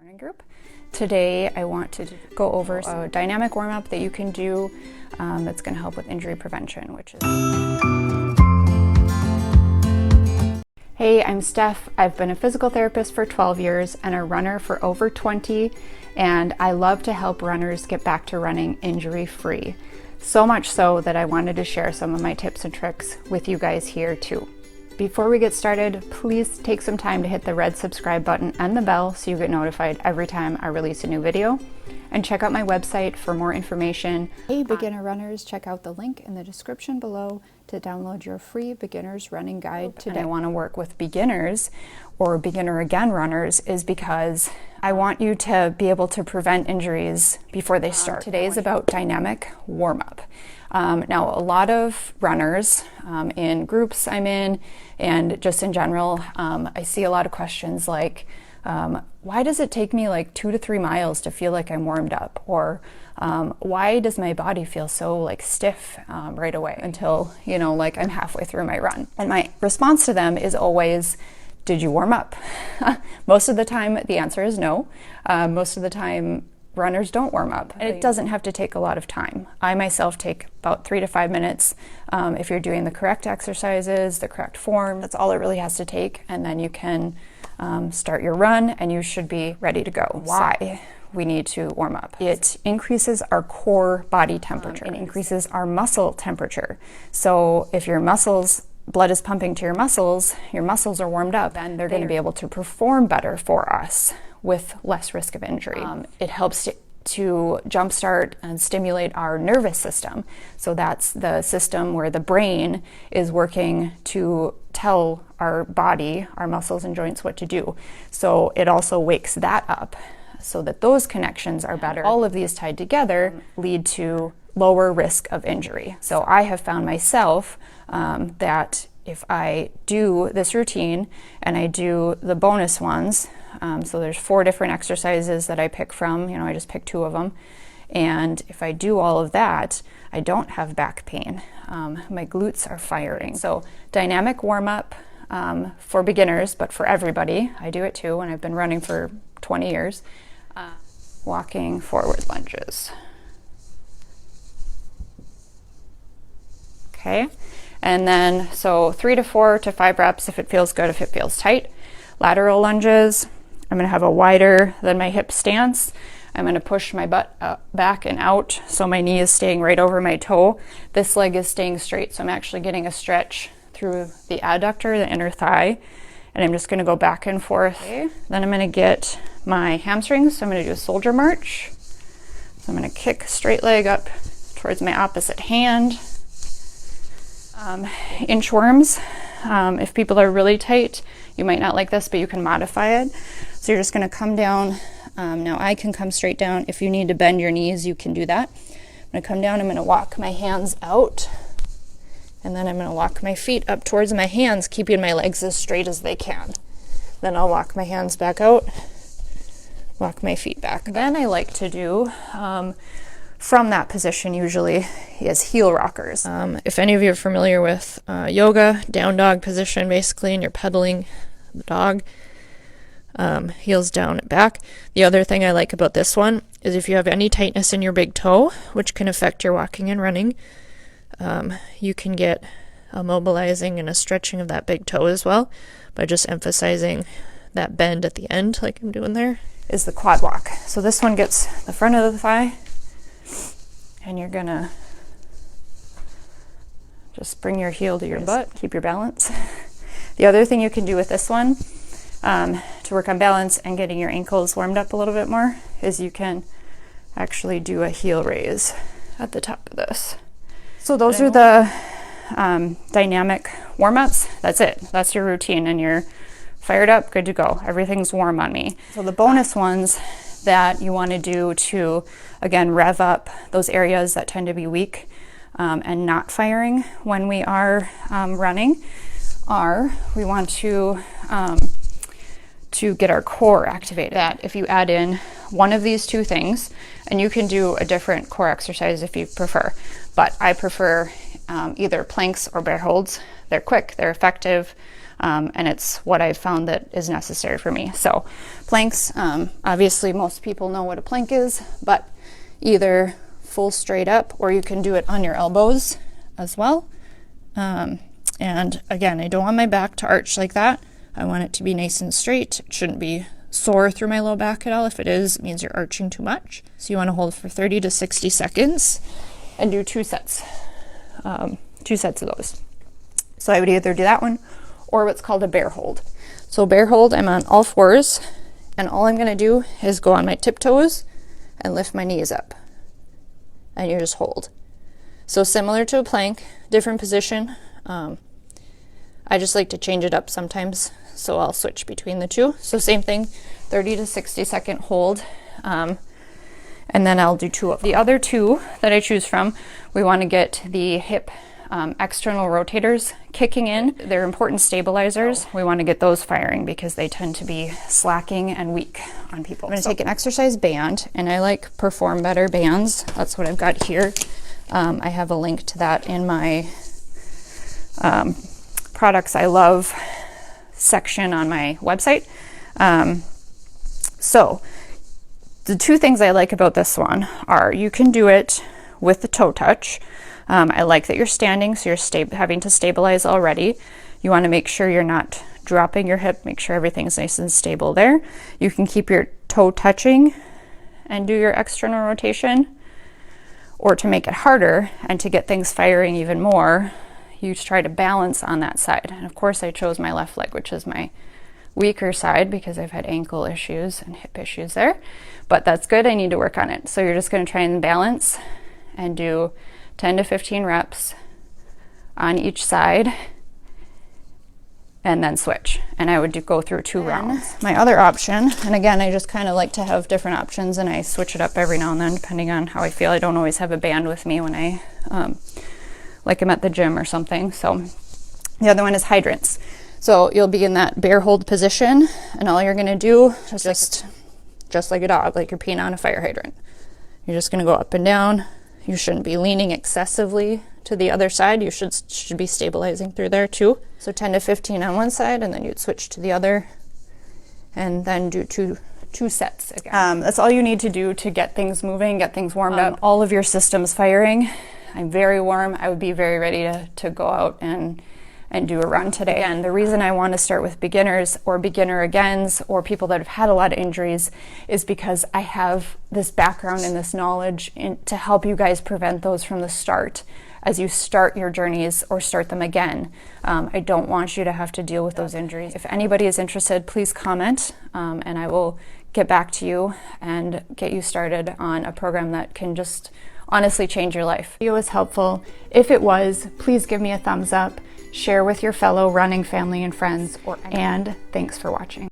Running group. Today I want to go over a dynamic warm-up that you can do that's going to help with injury prevention, which is... Hey, I'm Steph. I've been a physical therapist for 12 years and a runner for over 20, and I love to help runners get back to running injury-free. So much so that I wanted to share some of my tips and tricks with you guys here too. Before we get started, please take some time to hit the red subscribe button and the bell so you get notified every time I release a new video. And check out my website for more information. Hey beginner runners, check out the link in the description below to download your free beginner's running guide today. I want to work with beginners or beginner again runners is because I want you to be able to prevent injuries before they start. Today is about dynamic warm-up. Now, a lot of runners in groups I'm in and just in general, I see a lot of questions like, why does it take me like 2 to 3 miles to feel like I'm warmed up? Or why does my body feel so like stiff right away until, you know, like I'm halfway through my run? And my response to them is always, did you warm up? Most of the time, the answer is no. Most of the time, runners don't warm up. And it doesn't have to take a lot of time. I myself take about 3 to 5 minutes. If you're doing the correct exercises, the correct form, that's all it really has to take. And then you can start your run and you should be ready to go. Why we need to warm up? It increases our core body temperature. It increases our muscle temperature. So if your blood is pumping to your muscles are warmed up, and they're going to be able to perform better for us with less risk of injury. It helps to jumpstart and stimulate our nervous system. So that's the system where the brain is working to tell our body, our muscles and joints what to do. So it also wakes that up so that those connections are better. All of these tied together lead to lower risk of injury. So I have found myself that if I do this routine and I do the bonus ones, so there's 4 different exercises that I pick from, you know, I just pick 2 of them. And if I do all of that, I don't have back pain. My glutes are firing. So dynamic warm-up for beginners, but for everybody. I do it too, and I've been running for 20 years. Walking forward lunges. Okay, and then so 3 to 4 to 5 reps if it feels good, if it feels tight. Lateral lunges. I'm going to have a wider than my hip stance. I'm going to push my butt back and out so my knee is staying right over my toe. This leg is staying straight, so I'm actually getting a stretch through the adductor, the inner thigh, and I'm just going to go back and forth. Okay. Then I'm going to get my hamstrings, so I'm going to do a soldier march. So I'm going to kick straight leg up towards my opposite hand. Inchworms. If people are really tight, you might not like this, but you can modify it. So you're just going to come down. Now I can come straight down. If you need to bend your knees, you can do that. I'm going to come down. I'm going to walk my hands out. And then I'm going to walk my feet up towards my hands, keeping my legs as straight as they can. Then I'll walk my hands back out, walk my feet back. Then I like to do, from that position usually, is heel rockers. If any of you are familiar with yoga, down dog position basically, and you're pedaling the dog, heels down and back. The other thing I like about this one is if you have any tightness in your big toe, which can affect your walking and running, you can get a mobilizing and a stretching of that big toe as well by just emphasizing that bend at the end like I'm doing there. Is the quad walk. So this one gets the front of the thigh, and you're gonna just bring your heel to your butt, keep your balance. The other thing you can do with this one to work on balance and getting your ankles warmed up a little bit more is you can actually do a heel raise at the top of this. So those are the dynamic warm-ups. That's it. That's your routine, and you're fired up, good to go. Everything's warm on me. So the bonus ones that you want to do to, again, rev up those areas that tend to be weak and not firing when we are running we want to get our core activated. That if you add in one of these 2 things, and you can do a different core exercise if you prefer, but I prefer either planks or bear holds. They're quick, they're effective, and it's what I've found that is necessary for me. So planks, obviously most people know what a plank is, but either full straight up, or you can do it on your elbows as well. And again, I don't want my back to arch like that. I want it to be nice and straight. It shouldn't be sore through my low back at all. If it is, it means you're arching too much. So you want to hold for 30 to 60 seconds and do 2 sets. 2 sets of those. So I would either do that one or what's called a bear hold. So bear hold, I'm on all fours, and all I'm going to do is go on my tiptoes and lift my knees up. And you just hold. So similar to a plank, different position. I just like to change it up sometimes, so I'll switch between the two. So same thing, 30 to 60 second hold, and then I'll do 2 of them. The other 2 that I choose from, we want to get the hip external rotators kicking in. They're important stabilizers. We want to get those firing because they tend to be slacking and weak on people. I'm going to take an exercise band, and I like Perform Better bands. That's what I've got here. I have a link to that in my products I love section on my website. So the 2 things I like about this one are you can do it with the toe touch. I like that you're standing, so you're having to stabilize already. You want to make sure you're not dropping your hip, make sure everything's nice and stable there. You can keep your toe touching and do your external rotation, or to make it harder and to get things firing even more, you try to balance on that side. And of course I chose my left leg, which is my weaker side because I've had ankle issues and hip issues there, but that's good. I need to work on it. So you're just going to try and balance and do 10 to 15 reps on each side and then switch. And I would go through 2 rounds. My other option, and again, I just kind of like to have different options, and I switch it up every now and then depending on how I feel. I don't always have a band with me when I like I'm at the gym or something. So the other one is hydrants. So you'll be in that bear hold position, and all you're going to do is just like a dog, like you're peeing on a fire hydrant. You're just going to go up and down. You shouldn't be leaning excessively to the other side. You should be stabilizing through there too. So 10 to 15 on one side, and then you'd switch to the other, and then do two sets again. That's all you need to do to get things moving, get things warmed up. All of your systems firing. I'm very warm. I would be very ready to go out and do a run today. And the reason I want to start with beginners or beginner agains or people that have had a lot of injuries is because I have this background and this knowledge to help you guys prevent those from the start as you start your journeys or start them again. I don't want you to have to deal with those injuries. If anybody is interested, please comment, and I will get back to you and get you started on a program that can just honestly change your life. If the video was helpful, if it was, please give me a thumbs up, share with your fellow running family and friends, and thanks for watching.